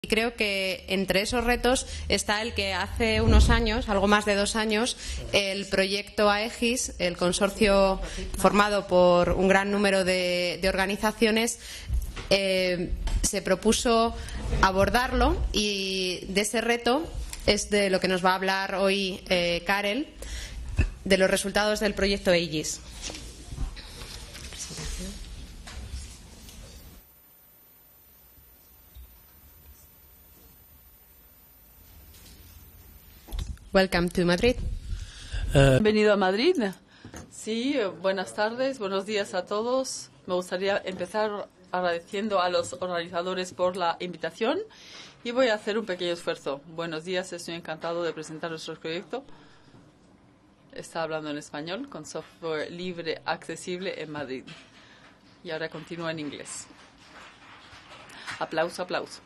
Y creo que entre esos retos está el que hace unos años, algo más de 2 años, el proyecto AEGIS, el consorcio formado por un gran número de organizaciones, se propuso abordarlo, y de ese reto es de lo que nos va a hablar hoy Karel, de los resultados del proyecto AEGIS. Welcome to Madrid. Bienvenido a Madrid. Sí, buenas tardes, buenos días a todos. Me gustaría empezar agradeciendo a los organizadores por la invitación y voy a hacer un pequeño esfuerzo. Buenos días, estoy encantado de presentar nuestro proyecto. Está hablando en español, con software libre accesible en Madrid. Y ahora continúa en inglés. Aplauso, aplauso.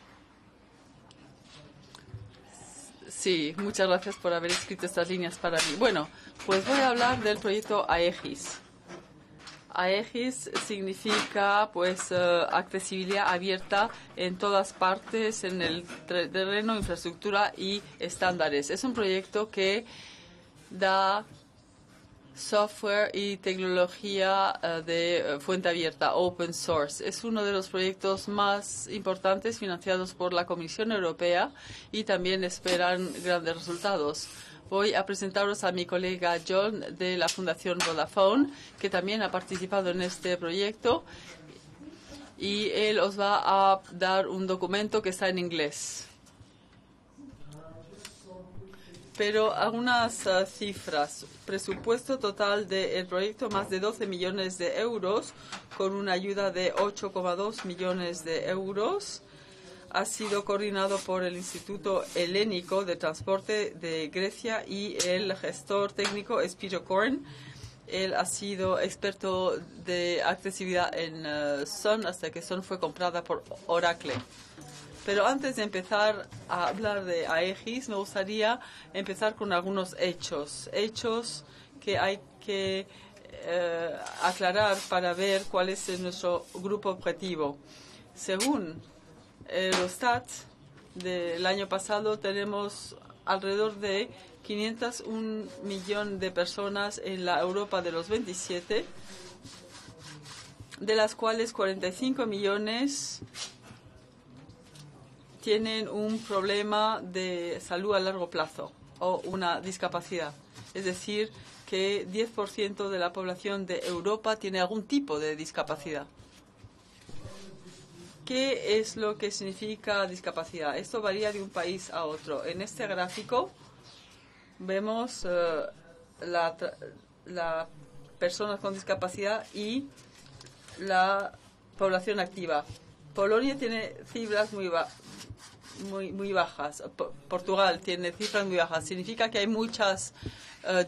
Sí, muchas gracias por haber escrito estas líneas para mí. Bueno, pues voy a hablar del proyecto AEGIS. AEGIS significa accesibilidad abierta en todas partes, en el terreno, infraestructura y estándares. Es un proyecto que da software y tecnología de fuente abierta, open source. Es uno de los proyectos más importantes financiados por la Comisión Europea y también esperan grandes resultados. Voy a presentaros a mi colega John de la Fundación Vodafone, que también ha participado en este proyecto, y él os va a dar un documento que está en inglés. Pero algunas cifras. Presupuesto total del proyecto, más de 12 millones de euros, con una ayuda de 8,2 millones de euros. Ha sido coordinado por el Instituto Helénico de Transporte de Grecia y el gestor técnico es Peter Korn. Él ha sido experto de accesibilidad en Sun hasta que Sun fue comprada por Oracle. Pero antes de empezar a hablar de AEGIS, me gustaría empezar con algunos hechos que hay que aclarar para ver cuál es nuestro grupo objetivo. Según Eurostat del año pasado, tenemos alrededor de 501 millones de personas en la Europa de los 27, de las cuales 45 millones tienen un problema de salud a largo plazo o una discapacidad. Es decir, que 10% de la población de Europa tiene algún tipo de discapacidad. ¿Qué es lo que significa discapacidad? Esto varía de un país a otro. En este gráfico vemos la personas con discapacidad y la población activa. Polonia tiene cifras muy bajas. Portugal tiene cifras muy bajas. ¿Significa que hay muchas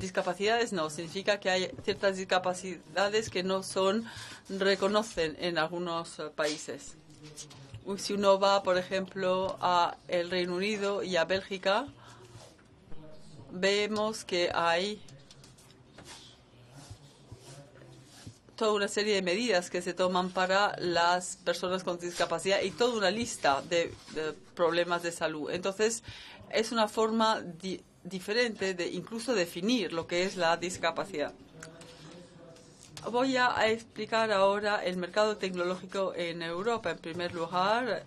discapacidades? No, significa que hay ciertas discapacidades que no reconocen en algunos países. Si uno va, por ejemplo, a el Reino Unido y a Bélgica, vemos que hay toda una serie de medidas que se toman para las personas con discapacidad y toda una lista de problemas de salud. Entonces, es una forma diferente de incluso definir lo que es la discapacidad. Voy a explicar ahora el mercado tecnológico en Europa. En primer lugar,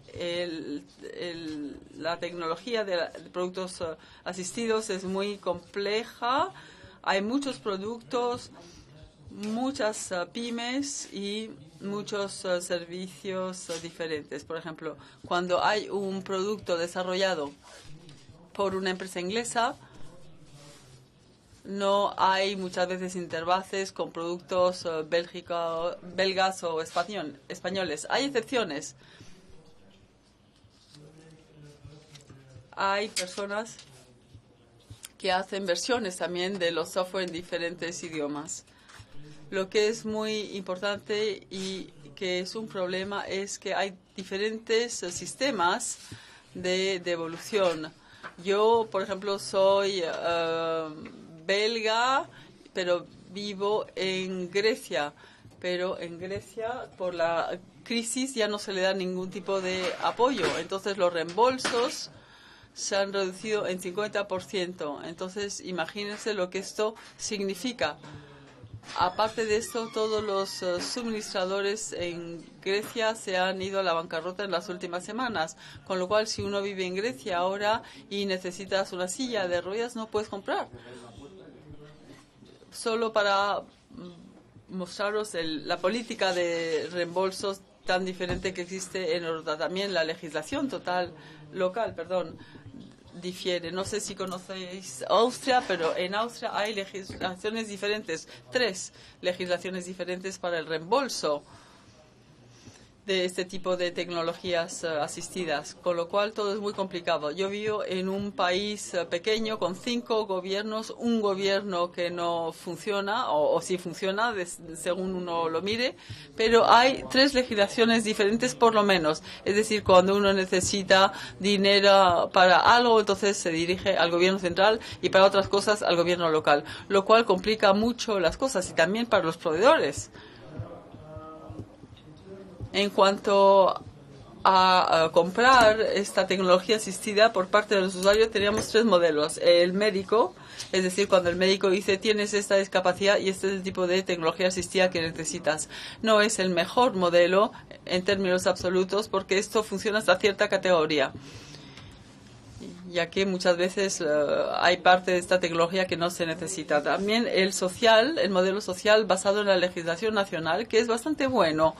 la tecnología de productos asistidos es muy compleja. Hay muchos productos, muchas pymes y muchos servicios diferentes. Por ejemplo, cuando hay un producto desarrollado por una empresa inglesa, no hay muchas veces interfaces con productos belgas o españoles. Hay excepciones. Hay personas que hacen versiones también de los software en diferentes idiomas. Lo que es muy importante y que es un problema es que hay diferentes sistemas de devolución. Yo, por ejemplo, soy belga, pero vivo en Grecia. Pero en Grecia, por la crisis ya no se le da ningún tipo de apoyo. Entonces los reembolsos se han reducido en 50%. Entonces imagínense lo que esto significa. Aparte de esto, todos los suministradores en Grecia se han ido a la bancarrota en las últimas semanas, con lo cual si uno vive en Grecia ahora y necesitas una silla de ruedas, no puedes comprar. Solo para mostraros la política de reembolsos tan diferente que existe en Europa. También la legislación local, difiere. No sé si conocéis Austria, pero en Austria hay legislaciones diferentes, 3 legislaciones diferentes para el reembolso de este tipo de tecnologías asistidas, con lo cual todo es muy complicado. Yo vivo en un país pequeño con 5 gobiernos, un gobierno que no funciona, o sí funciona, según uno lo mire, pero hay 3 legislaciones diferentes por lo menos. Es decir, cuando uno necesita dinero para algo, entonces se dirige al gobierno central y para otras cosas al gobierno local, lo cual complica mucho las cosas y también para los proveedores. En cuanto a comprar esta tecnología asistida por parte de los usuarios, teníamos 3 modelos. El médico, es decir, cuando el médico dice tienes esta discapacidad y este es el tipo de tecnología asistida que necesitas. No es el mejor modelo en términos absolutos porque esto funciona hasta cierta categoría, ya que muchas veces hay parte de esta tecnología que no se necesita. También el modelo social basado en la legislación nacional, que es bastante bueno,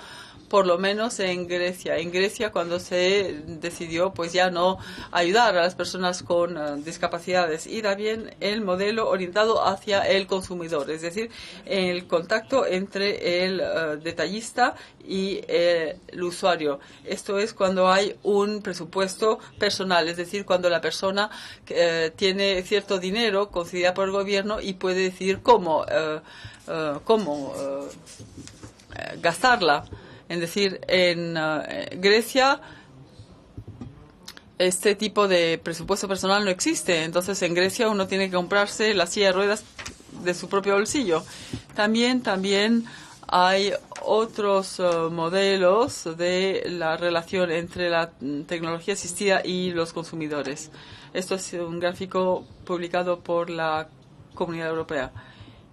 por lo menos en Grecia. En Grecia, cuando se decidió pues ya no ayudar a las personas con discapacidades, y también el modelo orientado hacia el consumidor, es decir, el contacto entre el detallista y el usuario. Esto es cuando hay un presupuesto personal, es decir, cuando la persona tiene cierto dinero concedido por el gobierno y puede decidir cómo gastarla. Es decir, en Grecia este tipo de presupuesto personal no existe. Entonces, en Grecia uno tiene que comprarse la silla de ruedas de su propio bolsillo. También hay otros modelos de la relación entre la tecnología asistida y los consumidores. Esto es un gráfico publicado por la Comunidad Europea.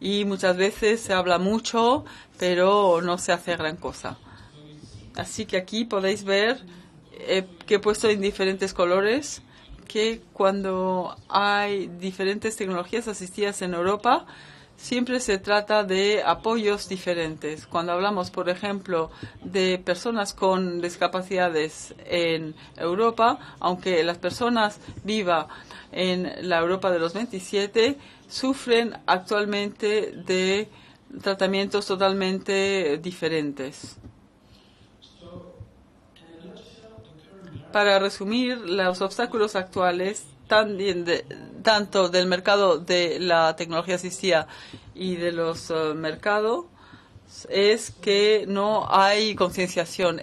Y muchas veces se habla mucho, pero no se hace gran cosa. Así que aquí podéis ver que he puesto en diferentes colores que cuando hay diferentes tecnologías asistidas en Europa, siempre se trata de apoyos diferentes. Cuando hablamos, por ejemplo, de personas con discapacidades en Europa, aunque las personas vivan en la Europa de los 27, sufren actualmente de tratamientos totalmente diferentes. Para resumir, los obstáculos actuales, tanto del mercado de la tecnología asistida y de los mercados, es que no hay concienciación